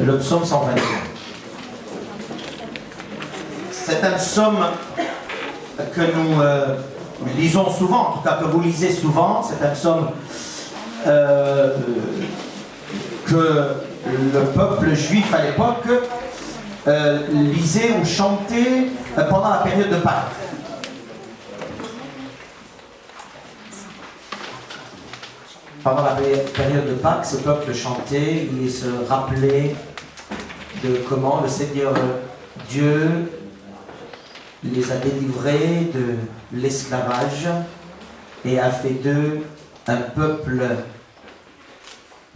le psaume 121. C'est un psaume que nous lisons souvent, en tout cas que vous lisez souvent. C'est un psaume que le peuple juif à l'époque lisait ou chantait pendant la période de Pâques. Pendant la période de Pâques, ce peuple chantait, il se rappelait de comment le Seigneur Dieu les a délivrés de l'esclavage et a fait d'eux un peuple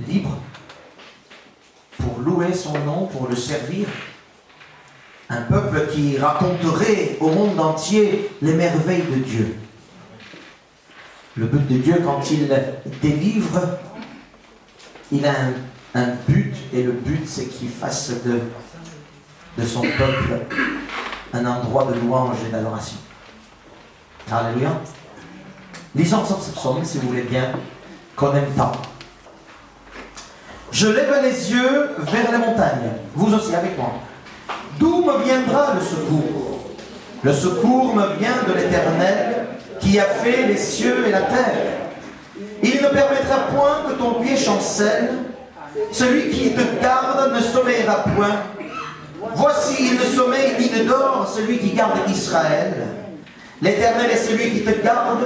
libre pour louer son nom, pour le servir. Un peuple qui raconterait au monde entier les merveilles de Dieu. Le but de Dieu, quand il délivre, il a un but, et le but, c'est qu'il fasse de son peuple un endroit de louange et d'adoration. Alléluia. Lisons ce psaume, si vous voulez bien, qu'on aime tant. Je lève les yeux vers les montagnes, vous aussi avec moi. D'où me viendra le secours? Le secours me vient de l'Éternel, qui a fait les cieux et la terre. Il ne permettra point que ton pied chancelle. Celui qui te garde ne sommeillera point. Voici, il ne sommeille ni ne dort, celui qui garde Israël. L'Éternel est celui qui te garde.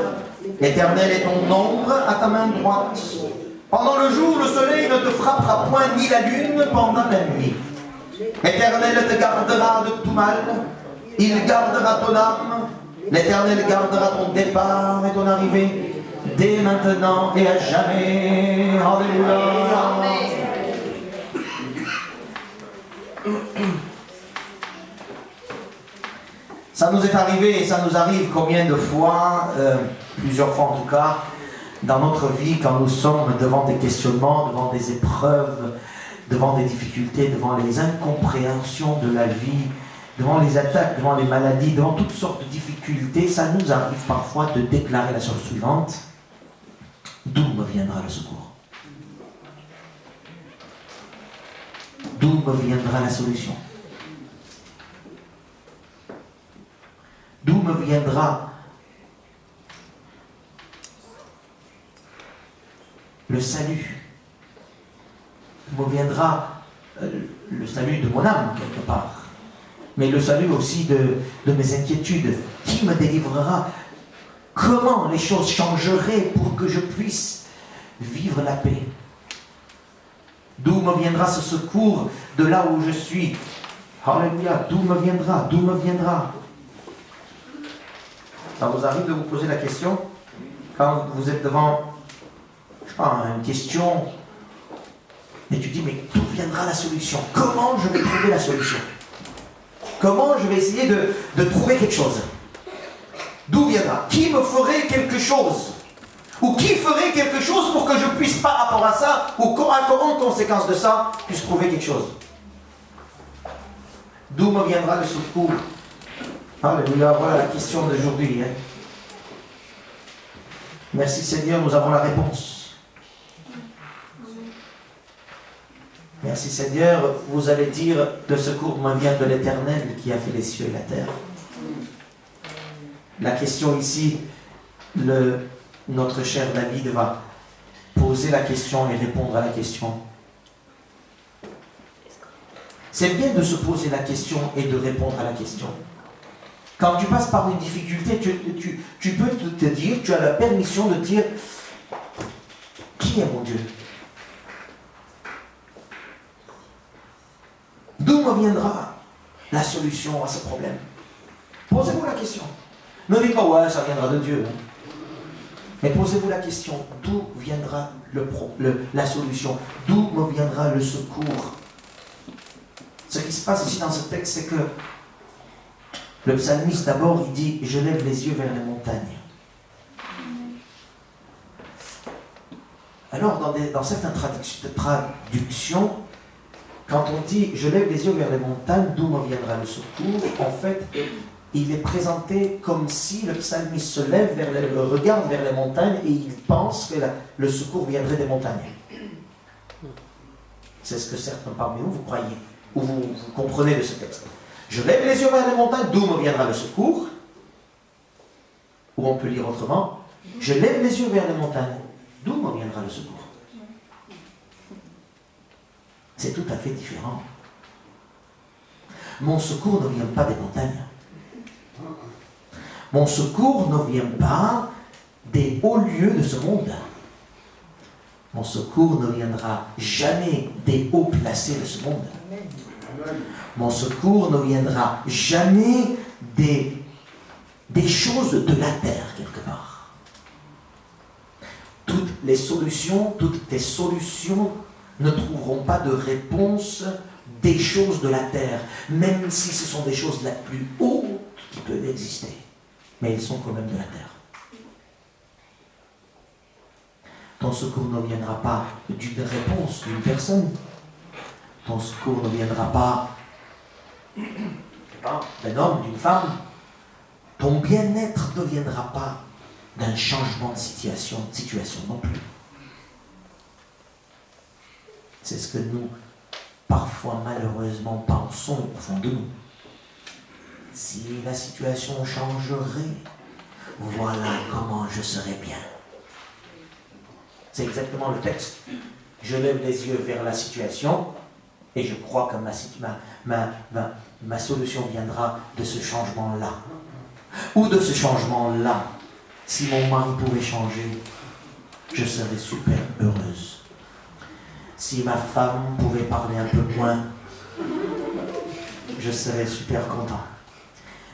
L'Éternel est ton ombre à ta main droite. Pendant le jour, le soleil ne te frappera point, ni la lune pendant la nuit. L'Éternel te gardera de tout mal. Il gardera ton âme. L'Éternel gardera ton départ et ton arrivée, dès maintenant et à jamais. Alléluia. Ça nous est arrivé, et ça nous arrive combien de fois, plusieurs fois en tout cas, dans notre vie, quand nous sommes devant des questionnements, devant des épreuves, devant des difficultés, devant les incompréhensions de la vie, devant les attaques, devant les maladies, devant toutes sortes de difficultés, ça nous arrive parfois de déclarer la chose suivante: d'où me viendra le secours? D'où me viendra la solution? D'où me viendra le salut? D'où me viendra le salut de mon âme, quelque part? Mais le salut aussi de mes inquiétudes. Qui me délivrera? Comment les choses changeraient pour que je puisse vivre la paix? D'où me viendra ce secours de là où je suis? Alléluia. D'où me viendra? D'où me viendra? Ça vous arrive de vous poser la question quand vous êtes devant, je sais pas, une question, et tu dis, mais d'où viendra la solution? Comment je vais trouver la solution? Comment je vais essayer de trouver quelque chose? D'où viendra? Qui me ferait quelque chose? Ou qui ferait quelque chose pour que je puisse, par rapport à ça, ou en conséquence de ça, puisse trouver quelque chose? D'où me viendra le secours? Alléluia, voilà la question d'aujourd'hui. Hein. Merci Seigneur, nous avons la réponse. Merci Seigneur, vous allez dire, le secours me vient de l'Éternel qui a fait les cieux et la terre. La question ici, notre cher David va poser la question et répondre à la question. C'est bien de se poser la question et de répondre à la question. Quand tu passes par une difficulté, tu peux te dire, tu as la permission de dire, qui est mon Dieu? D'où me viendra la solution à ce problème? Posez-vous la question. Ne dites pas, ouais, ça viendra de Dieu. Mais posez-vous la question, d'où viendra la solution? D'où me viendra le secours? Ce qui se passe ici dans ce texte, c'est que le psalmiste, d'abord, il dit « Je lève les yeux vers les montagnes ». Alors, dans certaines traductions, quand on dit « Je lève les yeux vers les montagnes, d'où me viendra le secours ?» En fait, il est présenté comme si le psalmiste se lève, regarde vers les montagnes et il pense que le secours viendrait des montagnes. C'est ce que certains parmi vous croyez, ou vous comprenez de ce texte. Je lève les yeux vers les montagnes, d'où me viendra le secours. Ou on peut lire autrement, je lève les yeux vers les montagnes, d'où me viendra le secours. C'est tout à fait différent. Mon secours ne vient pas des montagnes. Mon secours ne vient pas des hauts lieux de ce monde. Mon secours ne viendra jamais des hauts placés de ce monde. Mon secours ne viendra jamais des choses de la terre, quelque part. Toutes tes solutions ne trouveront pas de réponse des choses de la terre, même si ce sont des choses les plus hautes qui peuvent exister. Mais elles sont quand même de la terre. Ton secours ne viendra pas d'une réponse d'une personne. Ton secours ne viendra pas d'un homme, d'une femme. Ton bien-être ne viendra pas d'un changement de situation non plus. C'est ce que nous, parfois malheureusement, pensons au fond de nous. Si la situation changerait, voilà comment je serais bien. C'est exactement le texte. Je lève les yeux vers la situation et je crois que ma solution viendra de ce changement-là. Ou de ce changement-là. Si mon mari pouvait changer, je serais super heureuse. Si ma femme pouvait parler un peu moins, je serais super content.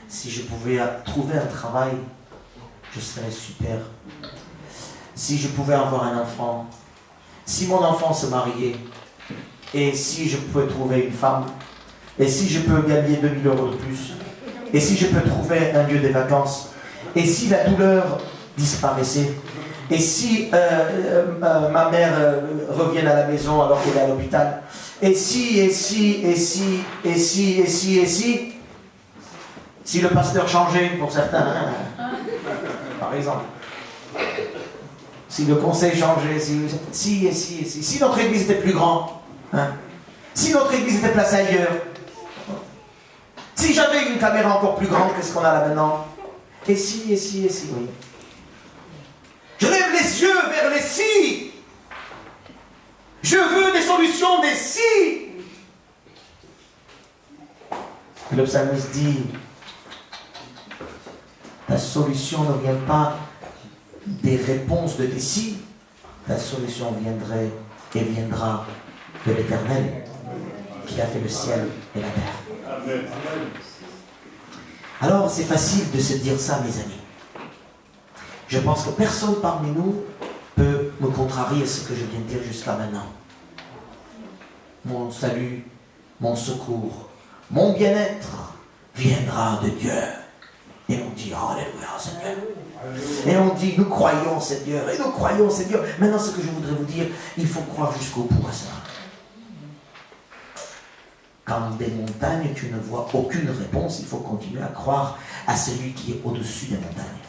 Si je pouvais trouver un travail, je serais super. Si je pouvais avoir un enfant, si mon enfant se mariait, et si je pouvais trouver une femme, et si je peux gagner 2 000 € de plus, et si je peux trouver un lieu de vacances, et si la douleur disparaissait, et si ma mère revienne à la maison alors qu'elle est à l'hôpital, et si, si le pasteur changeait pour certains, par exemple, si le conseil changeait, si notre église était plus grande, si notre église était placée ailleurs, si j'avais une caméra encore plus grande que ce qu'on a là maintenant, et si, oui. Je lève les yeux vers les si. Je veux des solutions des si. Le psalmiste dit, ta solution ne vient pas des réponses de tes si, ta solution viendrait et viendra de l'Éternel qui a fait le ciel et la terre. Amen. Alors c'est facile de se dire ça, mes amis. Je pense que personne parmi nous peut me contrarier ce que je viens de dire jusqu'à maintenant. Mon salut, mon secours, mon bien-être viendra de Dieu. Et on dit, alléluia, Seigneur. Et on dit, nous croyons, Seigneur. Et nous croyons, Seigneur. Maintenant, ce que je voudrais vous dire, il faut croire jusqu'au bout à ça. Quand des montagnes, tu ne vois aucune réponse, il faut continuer à croire à celui qui est au-dessus des montagnes.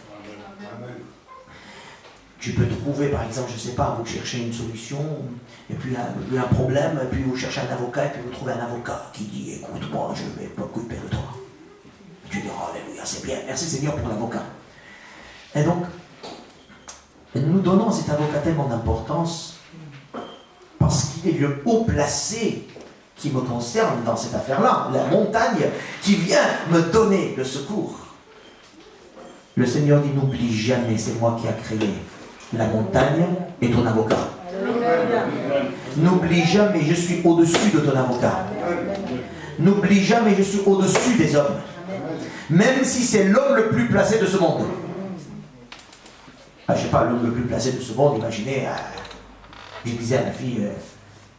Tu peux trouver, par exemple, je ne sais pas, vous cherchez une solution, et puis il y a un problème, et puis vous cherchez un avocat, et puis vous trouvez un avocat qui dit, écoute-moi, je ne vais pas couper de toi. Tu dis, alléluia, c'est bien, merci Seigneur pour l'avocat. Et donc, nous donnons à cet avocat tellement d'importance, parce qu'il est le haut placé qui me concerne dans cette affaire-là, la montagne qui vient me donner le secours. Le Seigneur dit, n'oublie jamais, c'est moi qui ai créé la montagne et ton avocat. N'oublie jamais, je suis au-dessus de ton avocat. N'oublie jamais, je suis au-dessus des hommes. Même si c'est l'homme le plus placé de ce monde. Je ne sais pas, l'homme le plus placé de ce monde, imaginez, je disais à la fille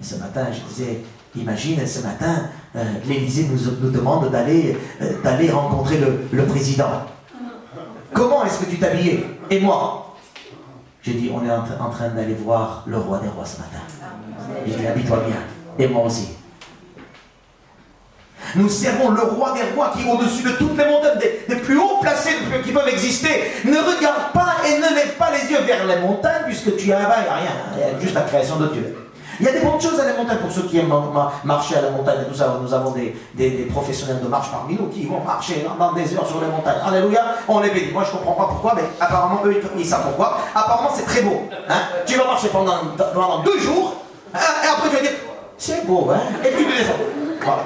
ce matin, je disais, imagine ce matin, l'Élysée nous demande d'aller rencontrer le président. Comment est-ce que tu t'habillais? Et moi? J'ai dit, on est en train d'aller voir le roi des rois ce matin. J'ai dit, habille-toi bien. Et moi aussi. Nous servons le roi des rois qui est au-dessus de toutes les montagnes, des plus hauts placés qui peuvent exister. Ne regarde pas et ne lève pas les yeux vers les montagnes, puisque tu es là-bas, il n'y a rien. Il y a juste la création de Dieu. Il y a des bonnes choses à la montagne pour ceux qui aiment marcher à la montagne et tout ça. Nous avons des professionnels de marche parmi nous qui vont marcher dans des heures sur les montagnes. Alléluia, on les bénit. Moi je ne comprends pas pourquoi, mais apparemment eux ils savent pourquoi. Apparemment c'est très beau. Hein? Tu vas marcher pendant 2 jours, hein? Et après tu vas dire, c'est beau, hein? Et puis tu descends. Voilà.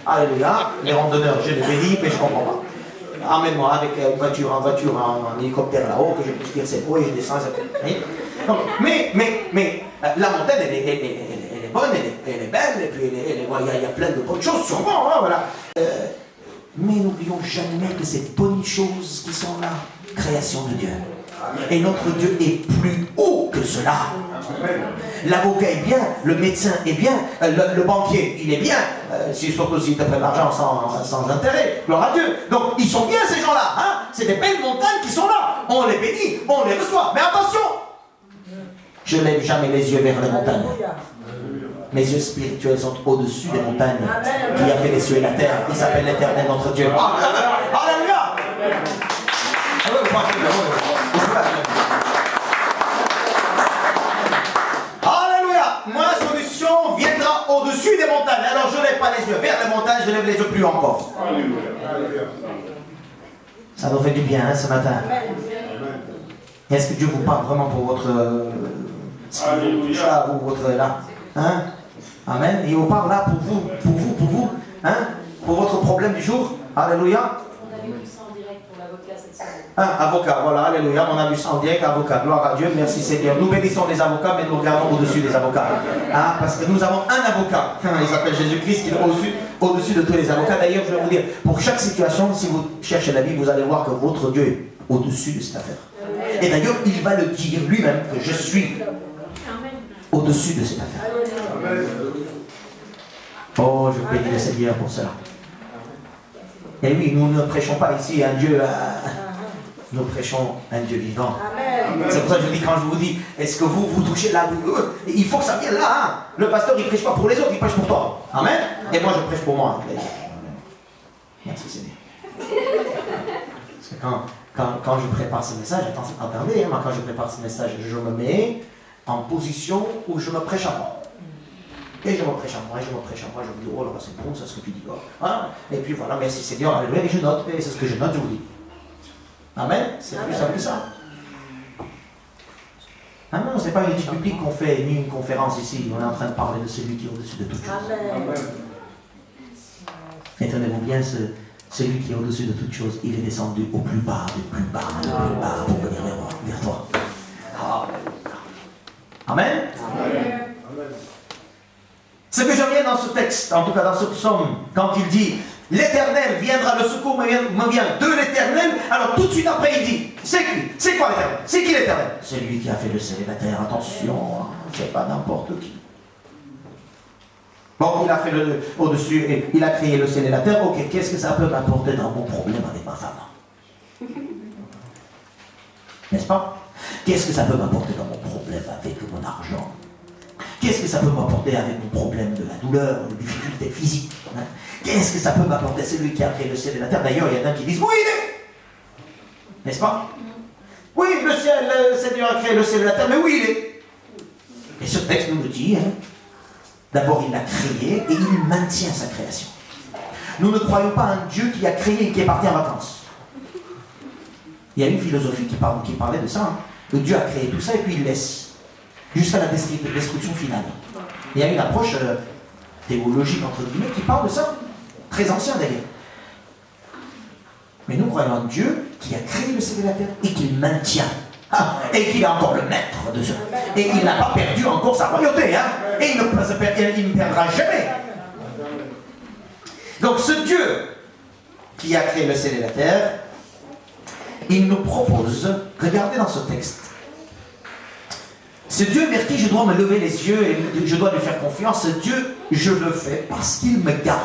Alléluia, les randonneurs, je les bénis, mais je ne comprends pas. Emmène-moi avec une voiture, en hélicoptère là-haut, que je puisse dire c'est beau et je descends. Donc, mais la montagne, elle est bonne, elle est belle, et puis il y a plein de bonnes choses, sûrement, hein, voilà. Mais n'oublions jamais que ces bonnes choses qui sont là, création de Dieu. Et notre Dieu est plus haut que cela. L'avocat est bien, le médecin est bien, le banquier, il est bien, surtout s'il te prête l'argent sans intérêt, gloire à Dieu. Donc ils sont bien ces gens-là, hein? C'est des belles montagnes qui sont là. On les bénit, on les reçoit. Mais attention, je ne lève jamais les yeux vers les montagnes. Mes yeux spirituels sont au-dessus des montagnes qui a fait les cieux et la terre. Il s'appelle l'Éternel notre Dieu. Alléluia! Alléluia! Ma solution viendra au-dessus des montagnes. Alors je ne lève pas les yeux vers les montagnes, je lève les yeux plus encore. Ça nous fait du bien, hein, ce matin. Est-ce que Dieu vous parle vraiment pour votre chat ou votre là, hein? Amen. Il vous parle là pour vous, hein? Pour votre problème du jour. Alléluia. On a vu ça en direct pour l'avocat cette semaine. Avocat, voilà, alléluia. On a vu ça en direct, avocat. Gloire à Dieu, merci Seigneur. Nous bénissons les avocats, mais nous regardons au-dessus des avocats. Hein? Parce que nous avons un avocat. Il s'appelle Jésus-Christ, qui est au-dessus de tous les avocats. D'ailleurs, je vais vous dire, pour chaque situation, si vous cherchez la Bible, vous allez voir que votre Dieu est au-dessus de cette affaire. Et d'ailleurs, il va le dire lui-même que je suis au-dessus de cette affaire. Oh, je bénis le Seigneur pour cela. Et oui, nous ne prêchons pas ici un Dieu, nous prêchons un Dieu vivant. C'est pour ça que je dis, quand je vous dis, est-ce que vous touchez là, il faut que ça vienne là. Hein? Le pasteur, il ne prêche pas pour les autres, il prêche pour toi. Amen. Et moi, je prêche pour moi. Merci Seigneur. Parce que quand je prépare ce message, attendez, hein, quand je prépare ce message, je me mets en position où je me prêche à moi. Et je me prêche à moi, je me dis, oh là, c'est bon, c'est ce que tu dis. Oh. Hein? Et puis voilà, merci Seigneur, alléluia, et je note, et c'est ce que je note, je vous dis. Amen, c'est plus simple que ça. Ah non, ce n'est pas une étude publique qu'on fait, ni une conférence ici, on est en train de parler de celui qui est au-dessus de toutes choses. Et tenez-vous bien, celui qui est au-dessus de toutes choses, il est descendu au plus bas, pour venir vers toi. Amen. Amen. Ce que j'aime bien dans ce texte, en tout cas dans ce psaume, quand il dit « L'Éternel viendra, le secours me vient de l'Éternel », alors tout de suite après il dit « C'est qui? C'est quoi l'Éternel? C'est qui l'Éternel? C'est lui qui a fait le ciel et la terre, attention, c'est pas n'importe qui. » Bon, il a fait au-dessus, et il a créé le ciel et la terre, ok, qu'est-ce que ça peut m'apporter dans mon problème avec ma femme? N'est-ce pas? Qu'est-ce que ça peut m'apporter dans mon problème avec mon argent? Qu'est-ce que ça peut m'apporter avec mon problème de la douleur, des difficultés physiques? Hein? Qu'est-ce que ça peut m'apporter? C'est lui qui a créé le ciel et la terre. D'ailleurs, il y en a qui disent, oui, il est. N'est-ce pas? Oui, le Seigneur a créé le ciel et la terre, mais oui, il est. Et ce texte nous le dit, hein? D'abord, il l'a créé et il maintient sa création. Nous ne croyons pas à un Dieu qui a créé et qui est parti en vacances. Il y a une philosophie qui parlait de ça. Hein? Que Dieu a créé tout ça et puis il laisse. Jusqu'à la destruction finale. Il y a une approche théologique, entre guillemets, qui parle de ça, très ancien d'ailleurs. Mais nous croyons en Dieu qui a créé le ciel et la terre et qui le maintient. Et qu'il est encore le maître de ça. Et il n'a pas perdu encore sa royauté. Hein, et il ne perdra jamais. Donc ce Dieu qui a créé le ciel et la terre, il nous propose, regardez dans ce texte, ce Dieu vers qui je dois me lever les yeux et je dois lui faire confiance, ce Dieu, je le fais parce qu'il me garde.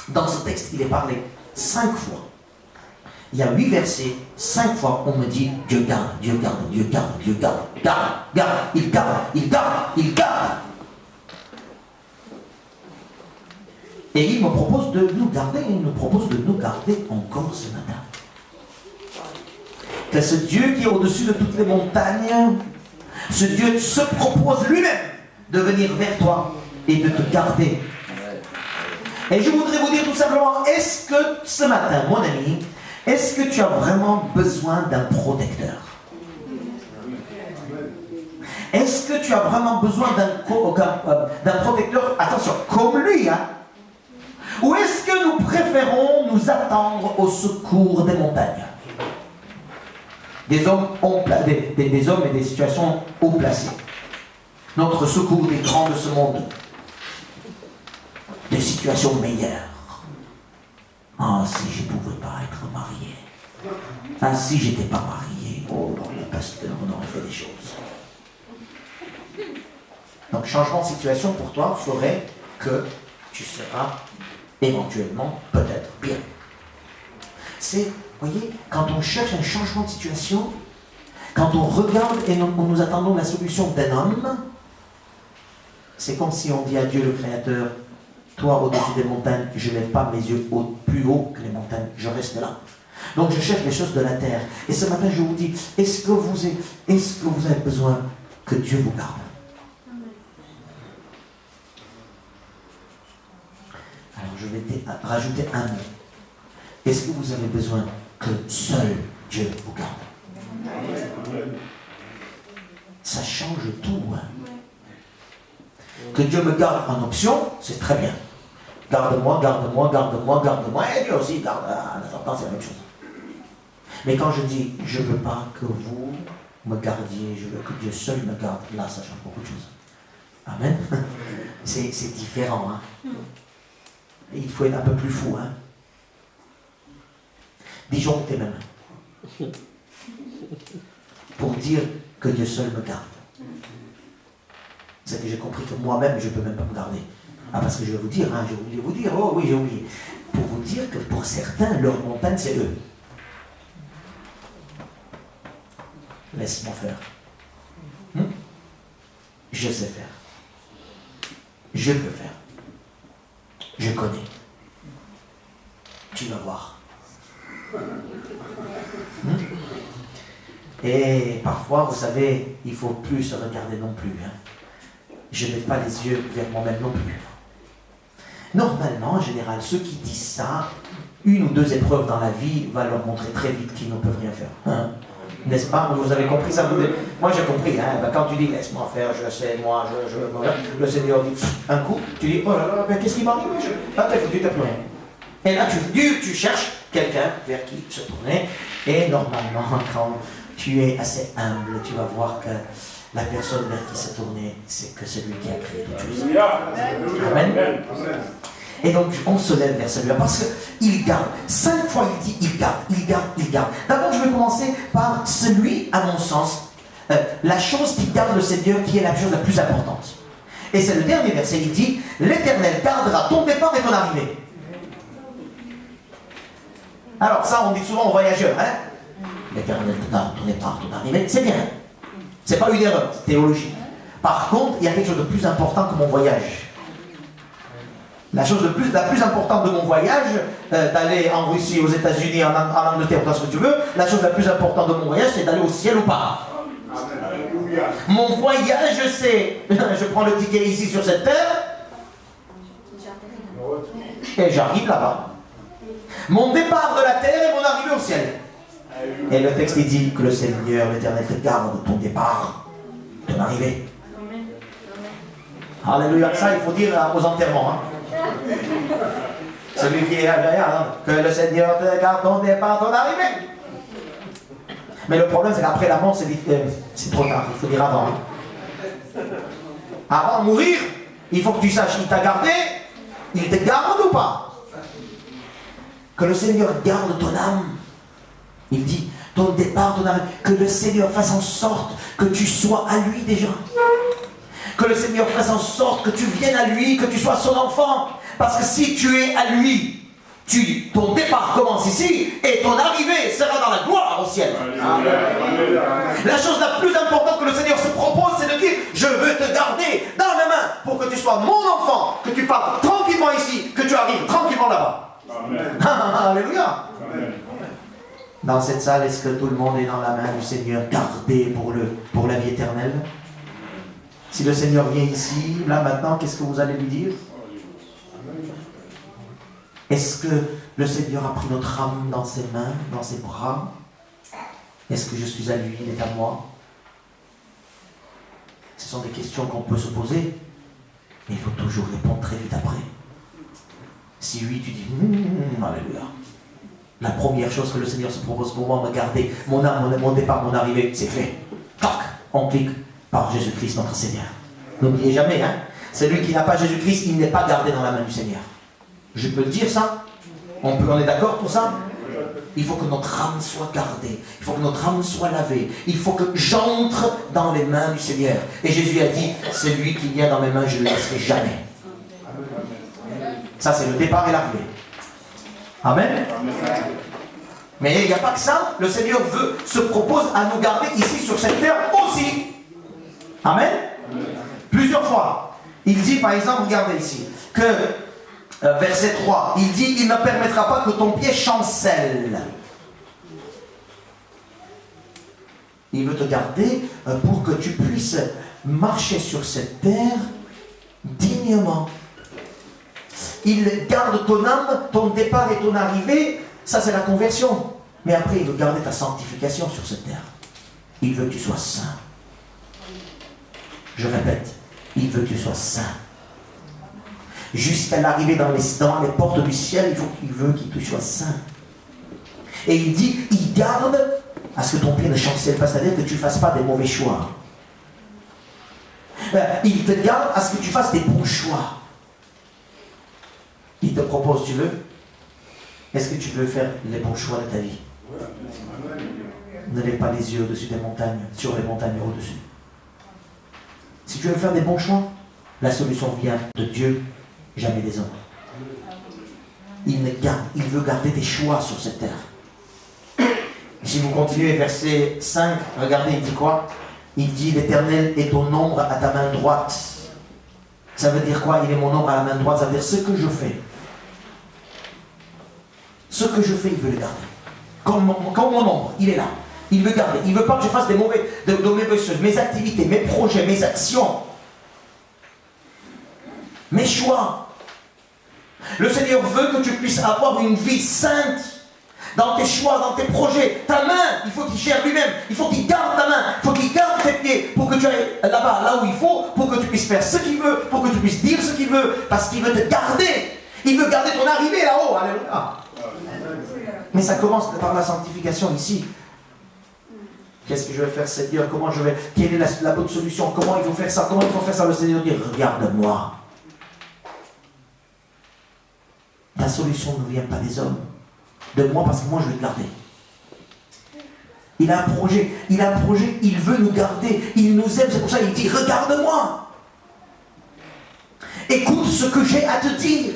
Dans ce texte, il est parlé 5 fois. Il y a 8 versets, 5 fois on me dit Dieu garde, Dieu garde, Dieu garde, Dieu garde, garde, il garde, il garde, il garde. Et il me propose de nous garder, il nous propose de nous garder encore ce matin. Que ce Dieu qui est au-dessus de toutes les montagnes, Ce Dieu se propose lui-même de venir vers toi et de te garder. Et je voudrais vous dire tout simplement, est-ce que ce matin, mon ami, est-ce que tu as vraiment besoin d'un protecteur? Est-ce que tu as vraiment besoin d'un protecteur, attention, comme lui, hein? Ou est-ce que nous préférons nous attendre au secours des montagnes? Des hommes et des situations haut placées. Notre secours des grands de ce monde. Des situations meilleures. Ah, si je ne pouvais pas être marié. Ah, si je n'étais pas marié. Oh, non, le pasteur, on aurait fait des choses. Donc, changement de situation pour toi ferait que tu seras éventuellement peut-être bien. C'est, vous voyez, quand on cherche un changement de situation, quand on regarde et nous attendons la solution d'un homme, c'est comme si on dit à Dieu le Créateur, toi au-dessus des montagnes, je ne lève pas mes yeux plus haut que les montagnes, je reste là. Donc je cherche les choses de la terre. Et ce matin je vous dis, est-ce que vous avez besoin que Dieu vous garde? Alors je vais rajouter un mot. Est-ce que vous avez besoin que seul Dieu vous garde? Ça change tout. Hein? Que Dieu me garde en option, c'est très bien. Garde-moi, garde-moi, garde-moi, garde-moi. Et Dieu aussi garde. En attendant, c'est la même chose. Mais quand je dis, je ne veux pas que vous me gardiez, je veux que Dieu seul me garde, là, ça change beaucoup de choses. Amen. C'est différent. Hein? Et il faut être un peu plus fou. Hein? Disjoncter même. Pour dire que Dieu seul me garde. C'est que j'ai compris que moi-même, je ne peux même pas me garder. Ah, parce que je vais vous dire, hein, j'ai oublié de vous dire, oh oui, j'ai oublié. Pour vous dire que pour certains, leur montagne, c'est eux. Laisse-moi faire. Je sais faire. Je peux faire. Je connais. Tu vas voir. Et parfois, vous savez, il ne faut plus se regarder non plus. Hein. Je n'ai pas les yeux vers moi-même non plus. Normalement, en général, ceux qui disent ça, une ou deux épreuves dans la vie va leur montrer très vite qu'ils ne peuvent rien faire. Hein? N'est-ce pas? Vous avez compris ça? Moi j'ai compris. Hein? Ben, quand tu dis laisse-moi faire, je sais, moi, le Seigneur dit un coup, tu dis oh là là, ben, qu'est-ce qui m'arrive? Ah, t'as foutu, t'as plus rien. Et là, tu cherches quelqu'un vers qui se tourner. Et normalement, quand tu es assez humble, tu vas voir que la personne vers qui se tourner, c'est que celui qui a créé toutes choses. Amen. Et donc, on se lève vers celui-là parce qu'il garde. 5 fois, il dit, il garde, il garde, il garde. D'abord, je vais commencer par celui, à mon sens, la chose qui garde le Seigneur, qui est la chose la plus importante. Et c'est le dernier verset, il dit, l'Éternel gardera ton départ et ton arrivée. Alors, ça, on dit souvent aux voyageurs, hein. L'Éternel garde ton départ, ton arrivée, c'est bien. C'est pas une erreur, c'est théologique. Par contre, il y a quelque chose de plus important que mon voyage. La chose la plus importante de mon voyage, d'aller en Russie, aux États-Unis, en Angleterre, dans ce que tu veux, la chose la plus importante de mon voyage, c'est d'aller au ciel ou pas. Mon voyage, c'est, je prends le ticket ici sur cette terre, et j'arrive là-bas. Mon départ de la terre et mon arrivée au ciel. Et le texte il dit que le Seigneur, l'Éternel, te garde ton départ, ton arrivée. Alléluia. Ça, il faut dire aux enterrements. Hein. Celui qui est derrière, hein, que le Seigneur te garde ton départ, ton arrivée. Mais le problème, c'est qu'après la mort, c'est trop tard. Il faut dire avant. Hein. Avant de mourir, il faut que tu saches, il t'a gardé, il te garde ou pas? Que le Seigneur garde ton âme. Il dit, ton départ, ton arrivée, que le Seigneur fasse en sorte que tu sois à lui déjà. Que le Seigneur fasse en sorte que tu viennes à lui, que tu sois son enfant. Parce que si tu es à lui, ton départ commence ici et ton arrivée sera dans la gloire au ciel. Amen. La chose la plus importante que le Seigneur se propose, c'est de dire, je veux te garder dans mes mains pour que tu sois mon enfant, que tu partes tranquillement ici, que tu arrives tranquillement là-bas. Alléluia. Amen. Dans cette salle, est-ce que tout le monde est dans la main du Seigneur, gardé pour la vie éternelle? Si le Seigneur vient ici, là maintenant, qu'est-ce que vous allez lui dire? Est-ce que le Seigneur a pris notre âme dans ses mains, dans ses bras? Est-ce que je suis à lui, il est à moi? Ce sont des questions qu'on peut se poser, mais il faut toujours répondre très vite après. Si oui, tu dis alléluia. La première chose que le Seigneur se propose pour moi, me garder mon âme, mon départ, mon arrivée, c'est fait. Tac, on clique par Jésus-Christ, notre Seigneur. N'oubliez jamais, hein, celui qui n'a pas Jésus-Christ, il n'est pas gardé dans la main du Seigneur. Je peux le dire ça? On est d'accord pour ça? Il faut que notre âme soit gardée. Il faut que notre âme soit lavée. Il faut que j'entre dans les mains du Seigneur. Et Jésus a dit, celui qui vient dans mes mains, je ne le laisserai jamais. Ça, c'est le départ et l'arrivée. Amen. Mais il n'y a pas que ça. Le Seigneur se propose à nous garder ici sur cette terre aussi. Amen. Plusieurs fois. Il dit, par exemple, regardez ici, que verset 3, il dit, il ne permettra pas que ton pied chancelle. Il veut te garder pour que tu puisses marcher sur cette terre dignement. Il garde ton âme, ton départ et ton arrivée, ça c'est la conversion. Mais après, il veut garder ta sanctification sur cette terre. Il veut que tu sois saint. Je répète, il veut que tu sois saint. Jusqu'à l'arrivée dans les portes du ciel, il veut que tu sois saint. Et il dit, il garde à ce que ton pied ne chancelle pas, c'est-à-dire que tu ne fasses pas des mauvais choix. Il te garde à ce que tu fasses des bons choix. Il te propose, tu veux? Est-ce que tu veux faire les bons choix de ta vie? Ne lève pas les yeux au-dessus des montagnes, sur les montagnes au-dessus. Si tu veux faire des bons choix, la solution vient de Dieu, jamais des hommes. Il veut garder des choix sur cette terre. Si vous continuez, verset 5, regardez, il dit quoi? Il dit, l'Éternel est ton ombre à ta main droite. Ça veut dire quoi? Il est mon ombre à la main droite, ça veut dire ce que je fais. Ce que je fais, il veut le garder. Comme mon ombre, il est là. Il veut garder. Il ne veut pas que je fasse de mauvaises choses. Mes activités, mes projets, mes actions, mes choix. Le Seigneur veut que tu puisses avoir une vie sainte dans tes choix, dans tes projets. Ta main, il faut qu'il gère lui-même. Il faut qu'il garde ta main. Il faut qu'il garde tes pieds pour que tu ailles là-bas, là où il faut, pour que tu puisses faire ce qu'il veut, pour que tu puisses dire ce qu'il veut, parce qu'il veut te garder. Il veut garder ton arrivée là-haut. Alléluia. Mais ça commence par la sanctification ici. Qu'est-ce que je vais faire, Seigneur? Quelle est la bonne solution? Comment il faut faire ça? Comment il faut faire ça? Le Seigneur dit, regarde-moi. Ta solution ne vient pas des hommes. De moi, parce que moi, je vais te garder. Il a un projet, il veut nous garder. Il nous aime, c'est pour ça qu'il dit, regarde-moi. Écoute ce que j'ai à te dire.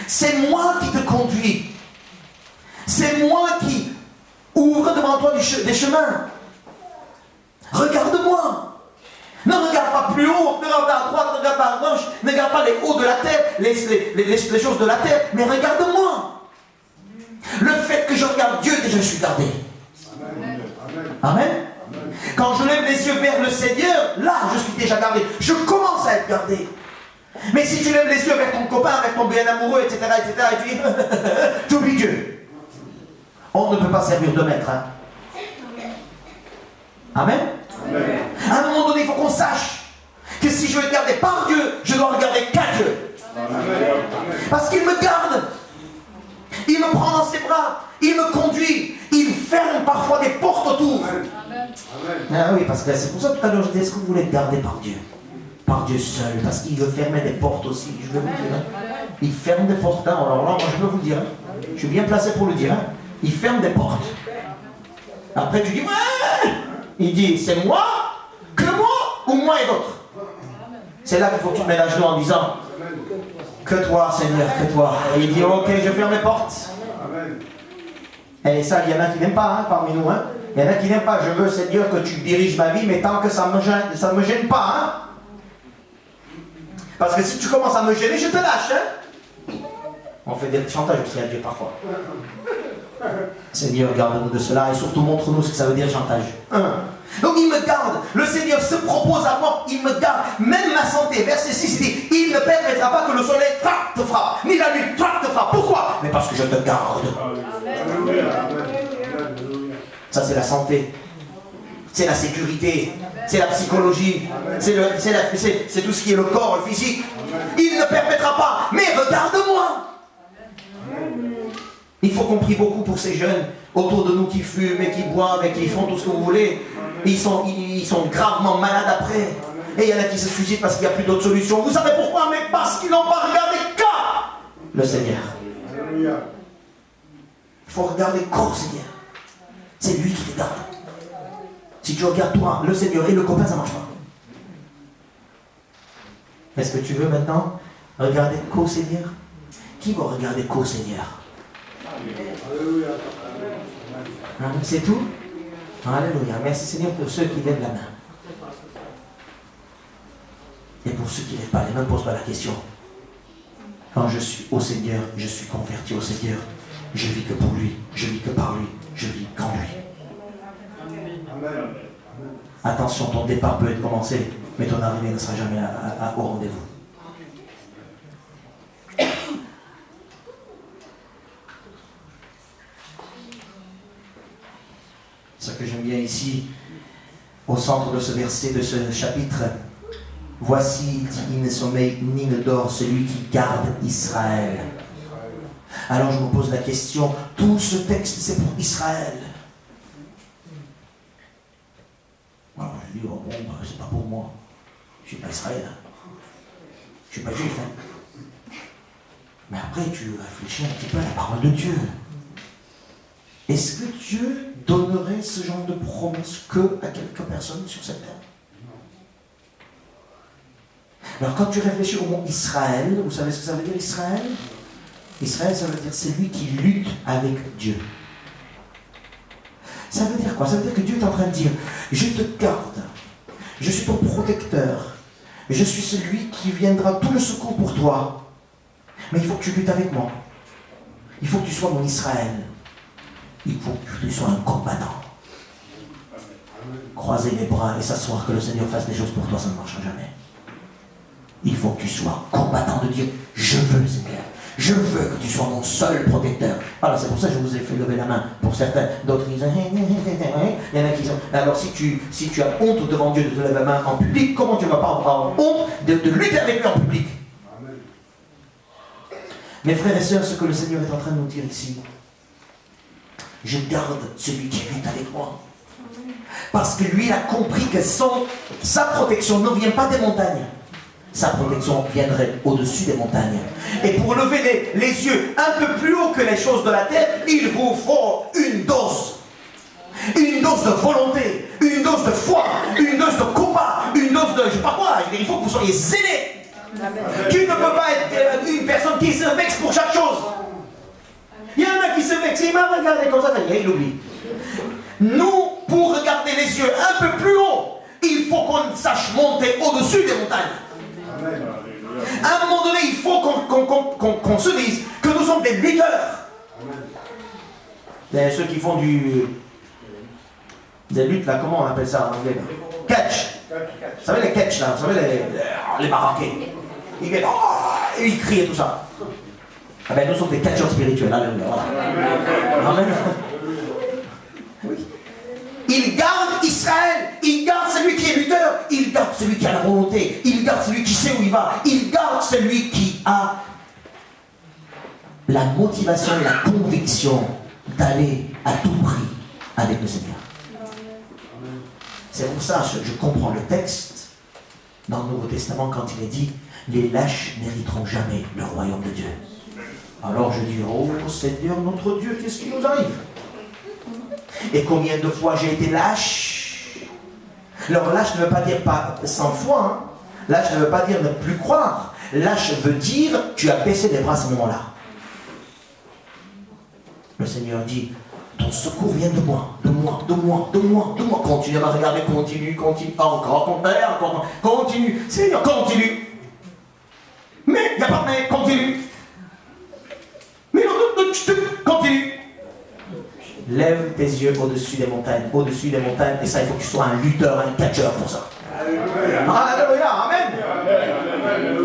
C'est moi qui te conduis. C'est moi qui ouvre devant toi des chemins. Regarde-moi. Ne regarde pas plus haut, ne regarde pas à droite, ne regarde pas à gauche, ne regarde pas les hauts de la terre, les choses de la terre, mais regarde-moi. Le fait que je regarde Dieu, déjà je suis gardé. Amen. Amen. Quand je lève les yeux vers le Seigneur, là je suis déjà gardé. Je commence à être gardé. Mais si tu lèves les yeux vers ton copain, vers ton bien amoureux, etc., et tu dis, tu oublies Dieu. On ne peut pas servir de maître. Hein. Amen. Amen. À un moment donné, il faut qu'on sache que si je veux être gardé par Dieu, je dois regarder qu'à Dieu. Amen. Parce qu'il me garde. Il me prend dans ses bras. Il me conduit. Il ferme parfois des portes autour. Amen. Ah oui, parce que c'est pour ça que tout à l'heure je disais, est-ce que vous voulez être gardé par Dieu? Par Dieu seul, parce qu'il veut fermer des portes aussi. Je vais vous dire. Hein. Il ferme des portes. Hein. Alors là, moi je peux vous le dire. Hein. Je suis bien placé pour le dire. Hein. Il ferme des portes. Après tu dis, ouais. Il dit, c'est moi, que moi, ou moi et d'autres. C'est là qu'il faut que tu te mets à genoux en disant, que toi, Seigneur, que toi. Et il dit, ok, je ferme les portes. Et ça, il y en a qui n'aiment pas, hein, parmi nous. Hein. Il y en a qui n'aiment pas. Je veux, Seigneur, que tu diriges ma vie, mais tant que ça ne me gêne pas. Hein. Parce que si tu commences à me gêner, je te lâche. Hein. On fait des chantages aussi à Dieu parfois. Seigneur, garde-nous de cela et surtout montre-nous ce que ça veut dire chantage. Donc il me garde, le Seigneur se propose à moi, il me garde, même ma santé. Verset 6 dit, il ne permettra pas que le soleil te frappe, ni la nuit te frappe. Pourquoi? Mais parce que je te garde. Ça c'est la santé, c'est la sécurité, c'est la psychologie, c'est tout ce qui est le corps, le physique. Il ne permettra pas, mais regarde-moi. Il faut qu'on prie beaucoup pour ces jeunes autour de nous qui fument et qui boivent et qui font tout ce que vous voulez. Ils sont gravement malades après. Et il y en a qui se suicident parce qu'il n'y a plus d'autre solution. Vous savez pourquoi? Mais parce qu'ils n'ont pas regardé qu'à le Seigneur. Il faut regarder qu'au Seigneur. C'est lui qui te garde. Si tu regardes toi, le Seigneur et le copain, ça ne marche pas. Est-ce que tu veux maintenant regarder qu'au Seigneur? Qui va regarder qu'au Seigneur? C'est tout? Alléluia. Merci Seigneur pour ceux qui lèvent la main. Et pour ceux qui ne lèvent pas les mains, pose-toi la question. Quand je suis au Seigneur, je suis converti au Seigneur. Je vis que pour lui, je vis que par lui, je vis qu'en lui. Attention, ton départ peut être commencé, mais ton arrivée ne sera jamais au rendez-vous. Ce que j'aime bien ici, au centre de ce verset, de ce chapitre, voici, il dit, il ne sommeille ni ne dort celui qui garde Israël. Alors je me pose la question, tout ce texte c'est pour Israël. Alors je dis, oh bon, c'est pas pour moi. Je suis pas Israël. Je suis pas juif. Mais après tu réfléchis un petit peu à la parole de Dieu. Est-ce que Dieu donnerait ce genre de promesse que à quelques personnes sur cette terre? Alors quand tu réfléchis au mot Israël, vous savez ce que ça veut dire Israël? Israël, ça veut dire celui qui lutte avec Dieu. Ça veut dire quoi? Ça veut dire que Dieu est en train de dire, je te garde, je suis ton protecteur, je suis celui qui viendra tout le secours pour toi. Mais il faut que tu luttes avec moi. Il faut que tu sois mon Israël. Il faut que tu sois un combattant. Croiser les bras et s'asseoir que le Seigneur fasse des choses pour toi, ça ne marchera jamais. Il faut que tu sois combattant de Dieu. Je veux, Seigneur. Je veux que tu sois mon seul protecteur. Alors c'est pour ça que je vous ai fait lever la main. Pour certains, d'autres disent, il y en a qui sont. Alors si tu as honte devant Dieu de te lever la main en public, comment tu ne vas pas avoir honte de lutter avec lui en public? Mes frères et sœurs, ce que le Seigneur est en train de nous dire ici, je garde celui qui lutte avec moi. Parce que lui, il a compris que sa protection ne vient pas des montagnes. Sa protection viendrait au-dessus des montagnes. Et pour lever les yeux un peu plus haut que les choses de la terre, il vous faut une dose. Une dose de volonté, une dose de foi, une dose de combat, une dose de je sais pas quoi. Il faut que vous soyez zélés. Tu ne peux pas être une personne qui se vexe pour chaque chose. Il y en a qui se vexent, il m'a regardé comme ça, il oublie. Nous, pour regarder les yeux un peu plus haut, il faut qu'on sache monter au-dessus des montagnes. À un moment donné, il faut qu'on se dise que nous sommes des lutteurs. Ceux qui font des luttes, là, comment on appelle ça en anglais? Catch. Vous savez les catch, là, vous savez les baraquets. Ils viennent, oh, et ils crient et tout ça. Ah ben, nous sommes des catcheurs spirituels, alléluia. Voilà. Amen. Oui. Il garde Israël, il garde celui qui est lutteur, il garde celui qui a la volonté, il garde celui qui sait où il va, il garde celui qui a la motivation et la conviction d'aller à tout prix avec le Seigneur. C'est pour ça que je comprends le texte dans le Nouveau Testament quand il est dit « Les lâches n'hériteront jamais le royaume de Dieu ». Alors je dis « Oh Seigneur notre Dieu, qu'est-ce qui nous arrive ?» Et combien de fois j'ai été lâche? Alors lâche ne veut pas dire pas sans foi, hein. Lâche ne veut pas dire ne plus croire. Lâche veut dire tu as baissé les bras à ce moment-là. Le Seigneur dit ton secours vient de moi, de moi, de moi, de moi, de moi. Continue à me regarder, continue, encore, continue. Seigneur, continue. Mais il n'y a pas de mais, continue. Mais non, continue. tes yeux au-dessus des montagnes. Au-dessus des montagnes. Et ça, il faut que tu sois un lutteur, un catcheur pour ça. Alléluia, amen.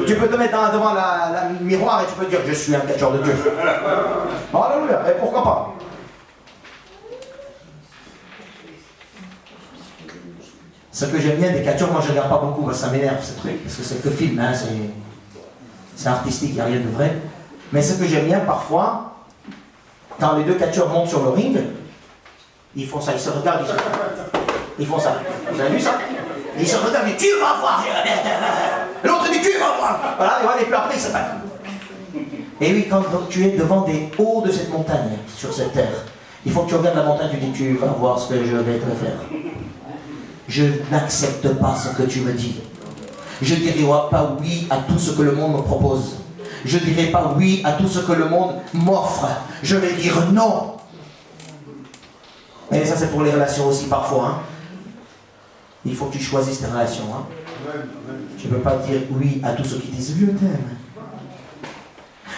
Tu peux te mettre devant le miroir et tu peux dire, je suis un catcheur de Dieu. Alléluia, et pourquoi pas? Ce que j'aime bien des catcheurs, moi je ne regarde pas beaucoup, ça m'énerve ce truc, parce que c'est que film, hein, c'est artistique, il n'y a rien de vrai. Mais ce que j'aime bien parfois, quand les deux catcheurs montent sur le ring, ils font ça, ils se regardent, ils font ça. Vous avez vu ça? Ils se regardent, ils disent, tu vas voir. L'autre dit, tu vas voir. Voilà, et puis après ils s'attaquent. Et oui, quand tu es devant des hauts de cette montagne, sur cette terre, il faut que tu regardes la montagne, tu dis, tu vas voir ce que je vais te faire. Je n'accepte pas ce que tu me dis. Je ne dirai pas oui à tout ce que le monde me propose. Je ne dirai pas oui à tout ce que le monde m'offre. Je vais dire non. Et ça c'est pour les relations aussi parfois. Hein. Il faut que tu choisisses tes relations. Hein. Tu ne peux pas dire oui à tous ceux qui disent je t'aime.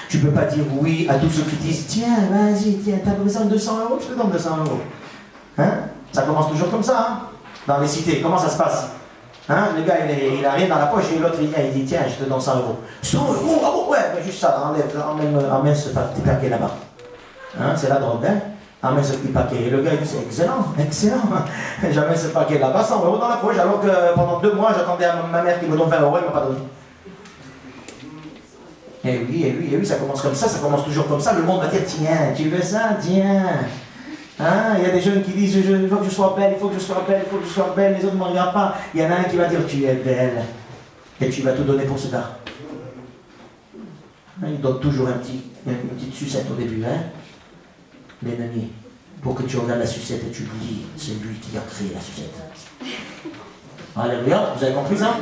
Tu ne peux pas dire oui à tous ceux qui disent tiens, vas-y, tiens, t'as besoin de 200 €, je te donne 200 €. Hein? Ça commence toujours comme ça. Hein? Dans les cités, comment ça se passe? Hein? Le gars, il a rien dans la poche et l'autre, il vient, il dit tiens, je te donne 100 €. 100 €? Ah bon, ouais, mais juste ça, emmène ce petit paquet là-bas. Hein? C'est la drogue, hein? Emmène ce petit paquet. Et le gars, il dit c'est excellent, excellent. J'amène ce paquet là-bas, 100 € dans la poche, alors que pendant 2 mois, j'attendais à ma mère qui me donne 20 €, elle ne m'a pas donné. Et oui, ça commence comme ça toujours comme ça. Le monde va dire tiens, tu veux ça? Tiens. Hein? Il y a des jeunes qui disent il faut que je sois belle, il faut que je sois belle, il faut que je sois belle, les autres ne me regardent pas. Il y en a un qui va dire tu es belle et tu vas tout donner pour ce gars. Il donne toujours une petite sucette au début, hein? L'ennemi, pour que tu regardes la sucette et tu lui dis c'est lui qui a créé la sucette. Alléluia, vous avez compris ça?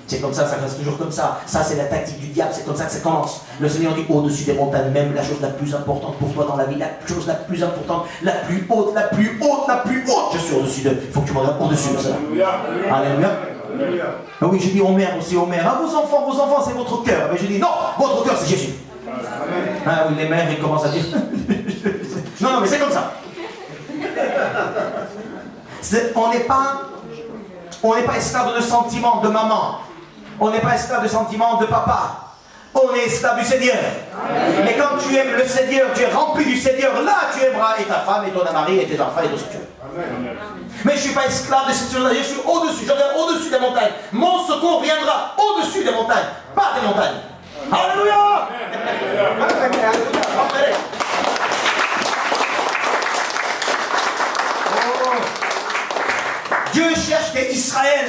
C'est comme ça reste toujours comme ça. Ça, c'est la tactique du diable, c'est comme ça que ça commence. Le Seigneur dit au-dessus des montagnes, même la chose la plus importante pour toi dans la vie, la chose la plus importante, la plus haute, la plus haute, la plus haute. Je suis au-dessus d'eux. Il faut que tu me regardes au-dessus de ça. Alléluia. Ah oui, je dis aux mères aussi, aux mères. Ah, vos enfants, c'est votre cœur. Mais je dis non, votre cœur, c'est Jésus. Ah oui, les mères, ils commencent à dire. Non, mais c'est comme ça. On n'est pas esclave de sentiments de maman. On n'est pas esclave de sentiments de papa. On est esclave du Seigneur. Amen. Et quand tu aimes le Seigneur, tu es rempli du Seigneur, là tu aimeras et ta femme et ton mari et tes enfants et tout ce que tu veux. Amen. Mais je ne suis pas esclave de cette chose-là, je suis au-dessus, je regarde au-dessus des montagnes. Mon secours viendra au-dessus des montagnes, pas des montagnes. Alléluia. Dieu cherche des Israël,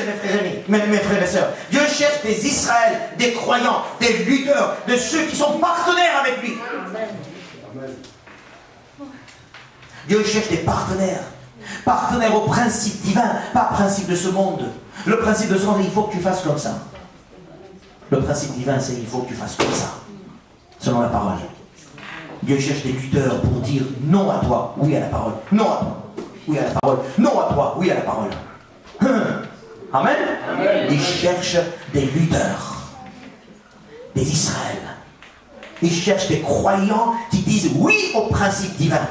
mes frères et sœurs. Dieu cherche des Israël, des croyants, des lutteurs, de ceux qui sont partenaires avec lui. Amen. Dieu cherche des partenaires. Partenaires au principe divin, pas principe de ce monde. Le principe de ce monde, il faut que tu fasses comme ça. Le principe divin, c'est il faut que tu fasses comme ça. Selon la parole. Dieu cherche des lutteurs pour dire non à toi, oui à la parole. Non à toi, oui à la parole. Non à toi, oui à la parole. Amen. Amen. Il cherche des lutteurs, des Israël. Il cherche des croyants qui disent oui au principe divin.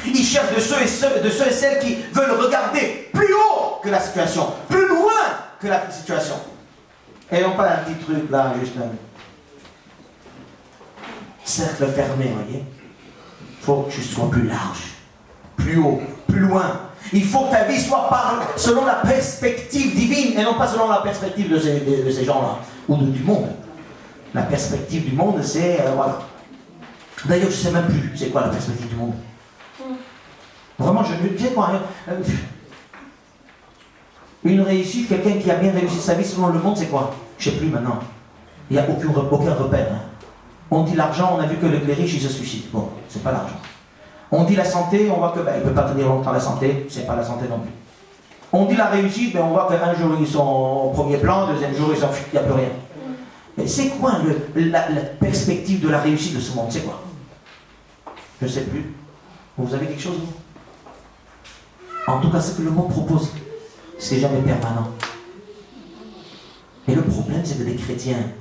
Il cherche de ceux et celles qui veulent regarder plus haut que la situation, plus loin que la situation. Et non pas un petit truc là, juste un cercle fermé, vous voyez. Il faut que tu sois plus large, plus haut, plus loin. Il faut que ta vie soit selon la perspective divine et non pas selon la perspective de ces gens-là ou du monde. La perspective du monde, c'est voilà. D'ailleurs, je ne sais même plus c'est quoi la perspective du monde. Vraiment, je ne sais quoi. Une réussite, quelqu'un qui a bien réussi sa vie selon le monde, c'est quoi? Je ne sais plus maintenant. Il n'y a aucun repère. Hein. On dit l'argent, on a vu que les riches, ils se suicident. Bon, c'est pas l'argent. On dit la santé, on voit que il ne peut pas tenir longtemps la santé, c'est pas la santé non plus. On dit la réussite, on voit qu'un jour ils sont au premier plan, deuxième jour il n'y a plus rien. Mais c'est quoi la perspective de la réussite de ce monde? C'est quoi? Je ne sais plus. Vous avez quelque chose, vous? En tout cas, ce que le monde propose, c'est jamais permanent. Et le problème, c'est que les chrétiens,